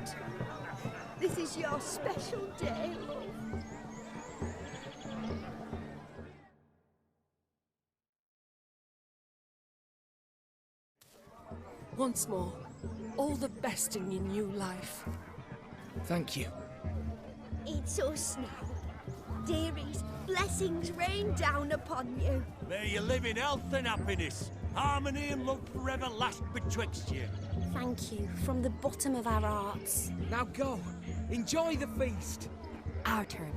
Geralt. This is your special day, love. Once more, all the best in your new life. Thank you. It's us now. Dearies, blessings rain down upon you. May you live in health and happiness. Harmony and love forever last betwixt you. Thank you, from the bottom of our hearts. Now go. Enjoy the feast. Our turn.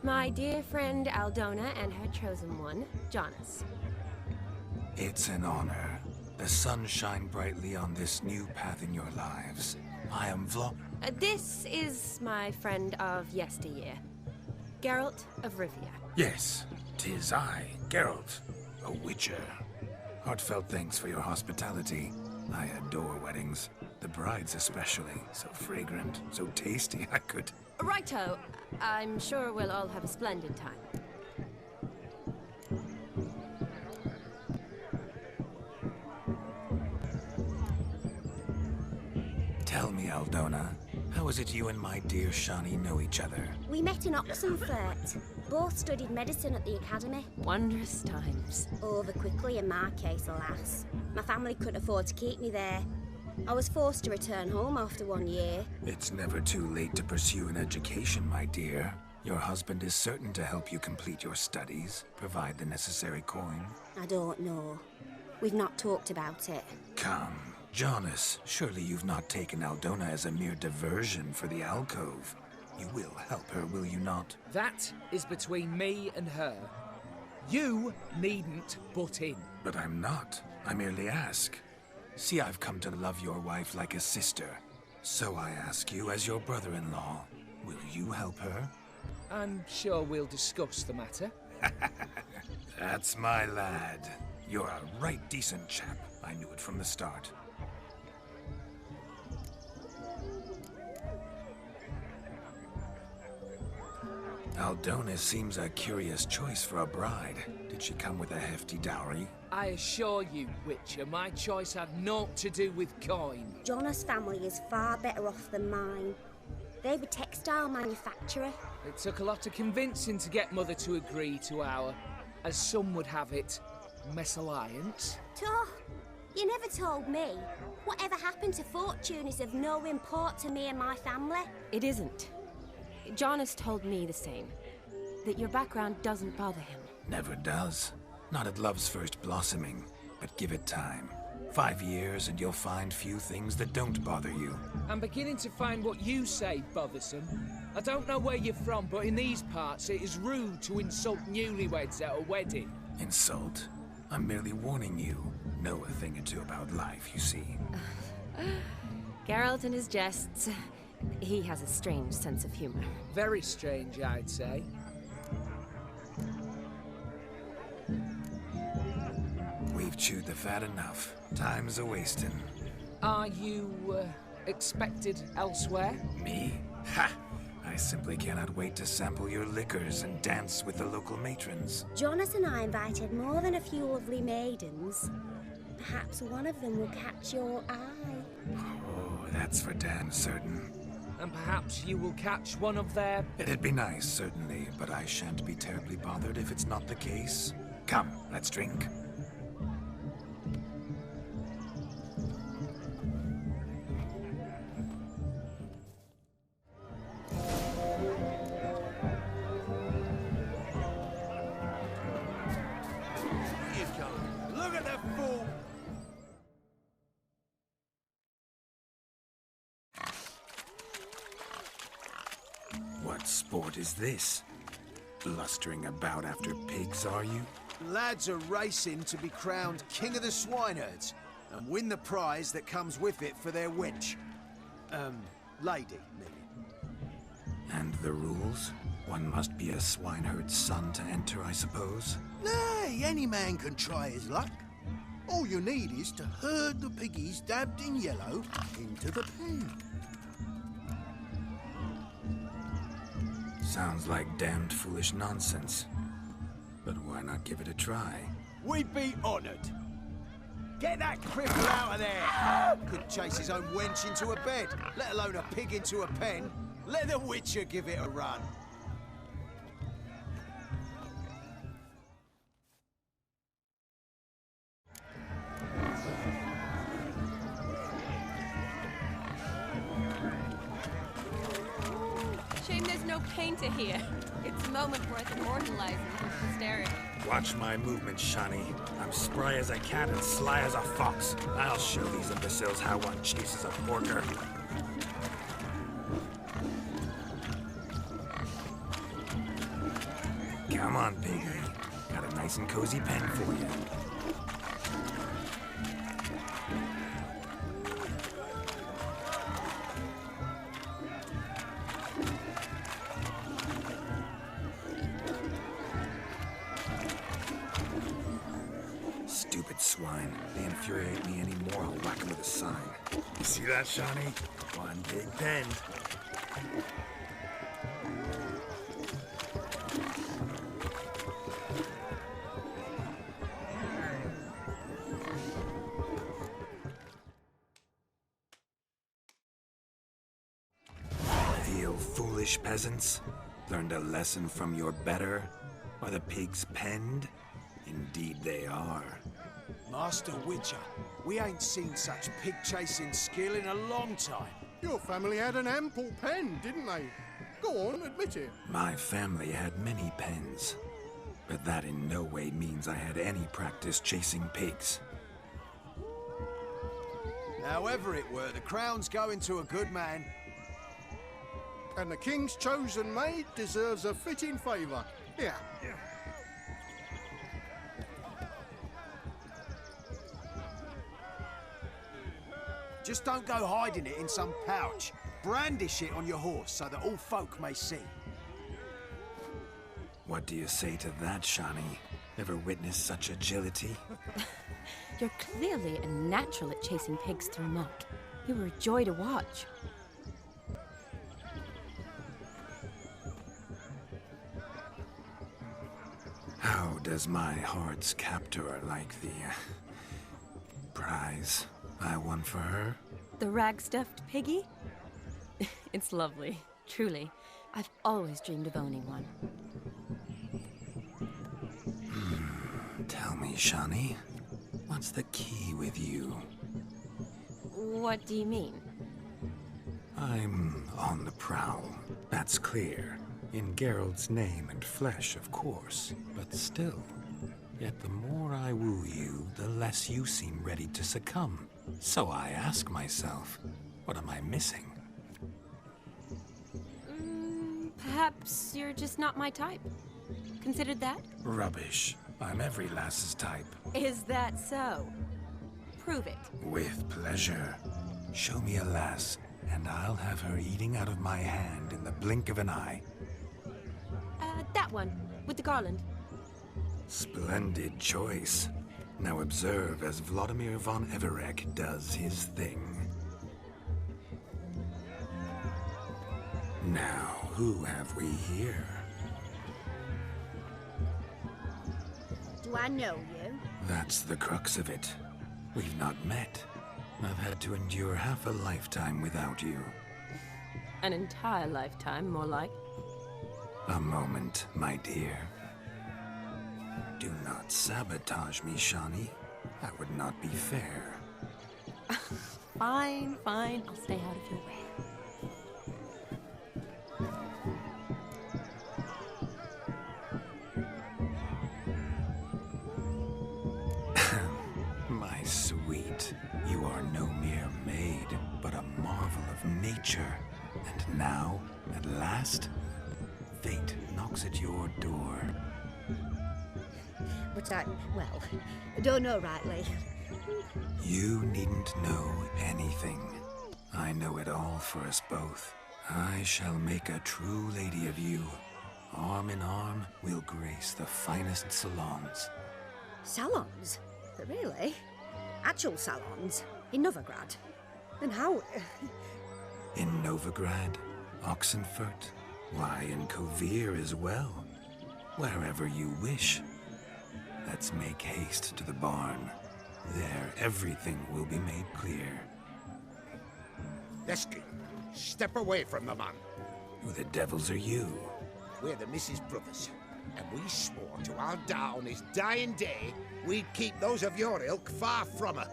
My dear friend Aldona and her chosen one, Jonas. It's an honor. The sun shine brightly on this new path in your lives. I am This is my friend of yesteryear, Geralt of Rivia. Yes, 'tis I, Geralt, a witcher. Heartfelt thanks for your hospitality. I adore weddings. The brides especially. So fragrant, so tasty, I could... Righto. I'm sure we'll all have a splendid time. Tell me, Aldona, how is it you and my dear Shani know each other? We met in Oxenfurt. Both studied medicine at the academy. Wondrous times. Over quickly in my case, alas. My family couldn't afford to keep me there. I was forced to return home after 1 year. It's never too late to pursue an education, my dear. Your husband is certain to help you complete your studies, provide the necessary coin. I don't know. We've not talked about it. Come, Jonas, surely you've not taken Aldona as a mere diversion for the alcove. You will help her, will you not? That is between me and her. You needn't butt in. But I'm not. I merely ask. See, I've come to love your wife like a sister. So I ask you, as your brother-in-law, will you help her? I'm sure we'll discuss the matter. That's my lad. You're a right decent chap. I knew it from the start. Aldona seems a curious choice for a bride. Did she come with a hefty dowry? I assure you, Witcher, my choice had naught to do with coin. Jonas' family is far better off than mine. They're a textile manufacturer. It took a lot of convincing to get Mother to agree to our, as some would have it, mesalliance. Toh, you never told me. Whatever happened to fortune is of no import to me and my family. It isn't. Jonas told me the same. That your background doesn't bother him. Never does. Not at love's first blossoming, but give it time. 5 years and you'll find few things that don't bother you. I'm beginning to find what you say bothersome. I don't know where you're from, but in these parts it is rude to insult newlyweds at a wedding. Insult? I'm merely warning you. Know a thing or two about life, you see. Geralt and his jests. He has a strange sense of humor. Very strange, I'd say. We've chewed the fat enough. Time's a-wasting. Are you, expected elsewhere? Me? Ha! I simply cannot wait to sample your liquors and dance with the local matrons. Jonas and I invited more than a few lovely maidens. Perhaps one of them will catch your eye. Oh, that's for damn certain. And perhaps you will catch one of their... It'd be nice, certainly, but I shan't be terribly bothered if it's not the case. Come, let's drink. Look at the fool! What sport is this? Blustering about after pigs, are you? Lads are racing to be crowned King of the Swineherds and win the prize that comes with it for their wench. Lady, maybe. And the rules? One must be a swineherd's son to enter, I suppose? Nay, any man can try his luck. All you need is to herd the piggies dabbed in yellow into the pen. Sounds like damned foolish nonsense. But why not give it a try? We'd be honored. Get that cripple out of there! Could chase his own wench into a bed, let alone a pig into a pen. Let the Witcher give it a run. Shame there's no painter here. It's a moment worth immortalizing for posterity. Watch my movement, Shani. I'm spry as a cat and sly as a fox. I'll show these imbeciles how one chases a porker. Come on, piggy. Got a nice and cozy pen for you. Stupid swine. They infuriate me anymore. I'll whack them with a sign. You see that, Shani? One big pen. Feel foolish, peasants? Learned a lesson from your better? Are the pigs penned? Indeed they are. Master Witcher, we ain't seen such pig-chasing skill in a long time. Your family had an ample pen, didn't they? Go on, admit it. My family had many pens, but that in no way means I had any practice chasing pigs. However it were, the crown's going to a good man. And the king's chosen maid deserves a fitting favour. Here. Just don't go hiding it in some pouch. Brandish it on your horse so that all folk may see. What do you say to that, Shani? Ever witnessed such agility? You're clearly a natural at chasing pigs through muck. You were a joy to watch. How does my heart's captor like the prize I won for her? The rag-stuffed piggy? It's lovely, truly. I've always dreamed of owning one. Tell me, Shani, what's the key with you? What do you mean? I'm on the prowl, that's clear. In Geralt's name and flesh, of course, but still. Yet the more I woo you, the less you seem ready to succumb. So I ask myself, what am I missing? Perhaps you're just not my type. Considered that? Rubbish. I'm every lass's type. Is that so? Prove it. With pleasure. Show me a lass, and I'll have her eating out of my hand in the blink of an eye. That one, with the garland. Splendid choice. Now observe as Vladimir von Everek does his thing. Now, who have we here? Do I know you? That's the crux of it. We've not met. I've had to endure half a lifetime without you. An entire lifetime, more like. A moment, my dear. Do not sabotage me, Shani. That would not be fair. Fine, fine. I'll stay out of your way. My sweet, you are no mere maid, but a marvel of nature. And now, at last, fate knocks at your door. But I don't know rightly. You needn't know anything. I know it all for us both. I shall make a true lady of you. Arm in arm, we'll grace the finest salons. Salons? Really? Actual salons? In Novigrad? And how? In Novigrad, Oxenfurt, why, in Kovir as well. Wherever you wish. Let's make haste to the barn. There, everything will be made clear. Lesky, step away from the man. Who the devils are you? We're the Mrs. Brothers, and we swore to our da on his dying day we'd keep those of your ilk far from her.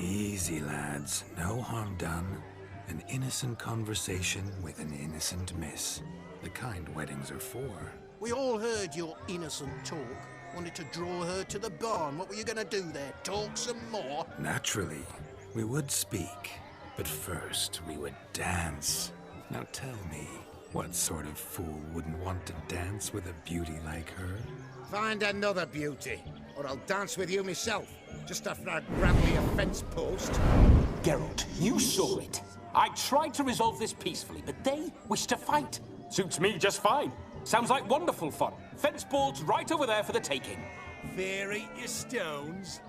Easy, lads. No harm done. An innocent conversation with an innocent miss. The kind weddings are for. We all heard your innocent talk. Wanted to draw her to the barn. What were you gonna do there? Talk some more? Naturally, we would speak. But first, we would dance. Now tell me, what sort of fool wouldn't want to dance with a beauty like her? Find another beauty, or I'll dance with you myself, just after I grab me a fence post. Geralt, you saw it. I tried to resolve this peacefully, but they wish to fight. Suits me just fine. Sounds like wonderful fun. Fence boards right over there for the taking. Fear eat your stones.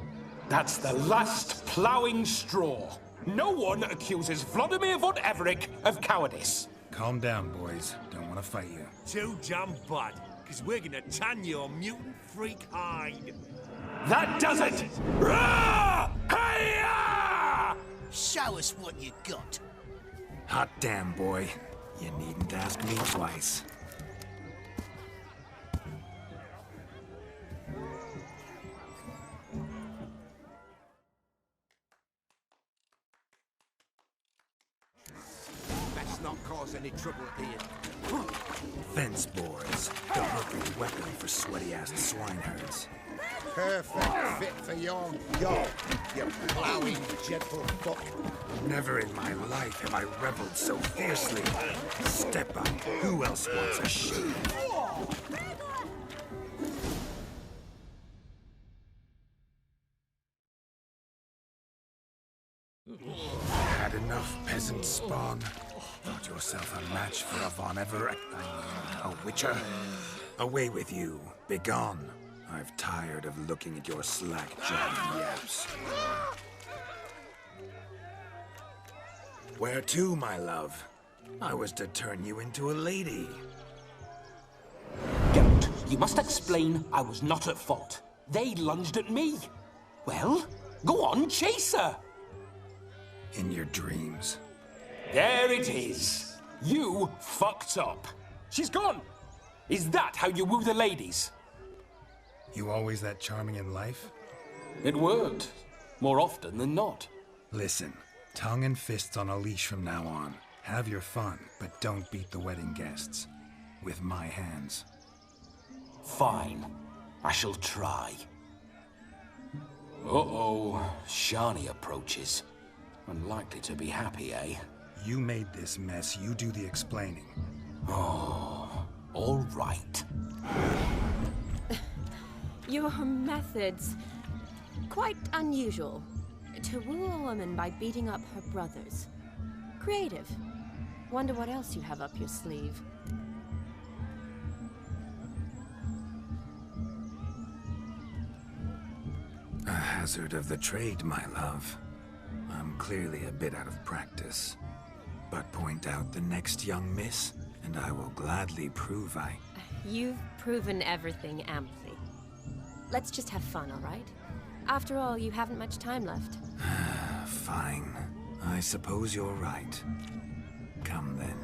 That's the last ploughing straw. No one accuses Vladimir von Everett of cowardice. Calm down, boys. Don't want to fight you. Too damn bad, because we're gonna tan your mutant freak hide. That does it! Rah! Hi-ya! Show us what you got. Hot damn, boy. You needn't ask me twice. Let's not cause any trouble at the inn. Fence boards. The perfect weapon for sweaty-ass swineherds. Perfect fit for your goal, you ploughing, gentle fuck. Never in my life have I reveled so fiercely. Step up. Who else wants a shave? Had enough, peasant spawn. Thought yourself a match for a Von Everett. A witcher. Away with you. Begone. I've tired of looking at your slack-jawed yaps. Where to, my love? I was to turn you into a lady. Geralt, you must explain I was not at fault. They lunged at me. Well, go on, chase her. In your dreams. There it is. You fucked up. She's gone. Is that how you woo the ladies? You always that charming in life? It worked. More often than not. Listen, tongue and fists on a leash from now on. Have your fun, but don't beat the wedding guests. With my hands. Fine. I shall try. Uh-oh. Shani approaches. Unlikely to be happy, eh? You made this mess. You do the explaining. Oh, all right. Your methods... quite unusual. To woo a woman by beating up her brothers. Creative. Wonder what else you have up your sleeve. A hazard of the trade, my love. I'm clearly a bit out of practice. But point out the next young miss, and I will gladly prove I... You've proven everything amply. Let's just have fun, all right? After all, you haven't much time left. Fine. I suppose you're right. Come then.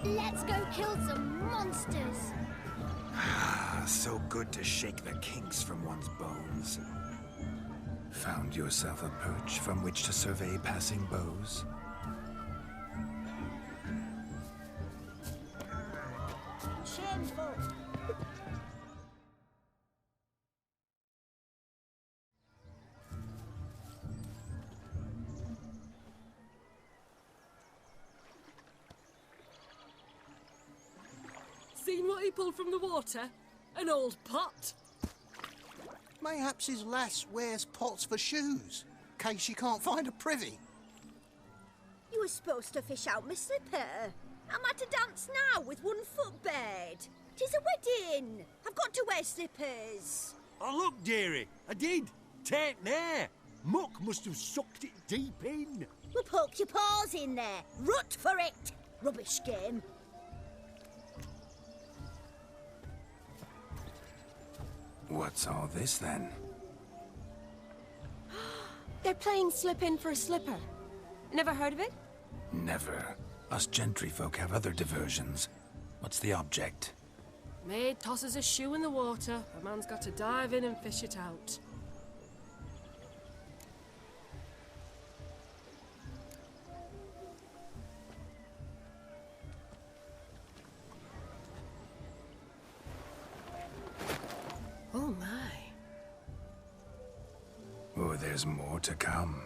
Let's go kill some monsters. So good to shake the kinks from one's bones. Found yourself a perch from which to survey passing bows? Shameful. Seen what he pulled from the water? An old pot. Mayhaps his lass wears pots for shoes, case she can't find a privy. You were supposed to fish out my slipper. I'm at a dance now with one foot bared. 'Tis a wedding. I've got to wear slippers. Oh, look, dearie, I did. Take there. Muck must have sucked it deep in. Well, poke your paws in there. Rut for it. Rubbish game. What's all this then? They're playing slip in for a slipper. Never heard of it? Never. Us gentry folk have other diversions. What's the object? Maid tosses a shoe in the water. A man's got to dive in and fish it out. Oh my. Oh, there's more to come.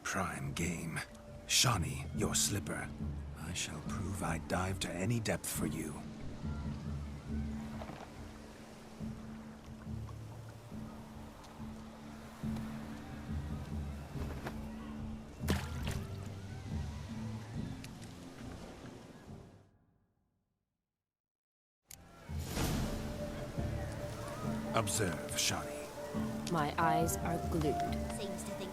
Prime game. Shawnee, your slipper. I shall prove I'd dive to any depth for you. Observe, Shawnee. My eyes are glued. Seems to think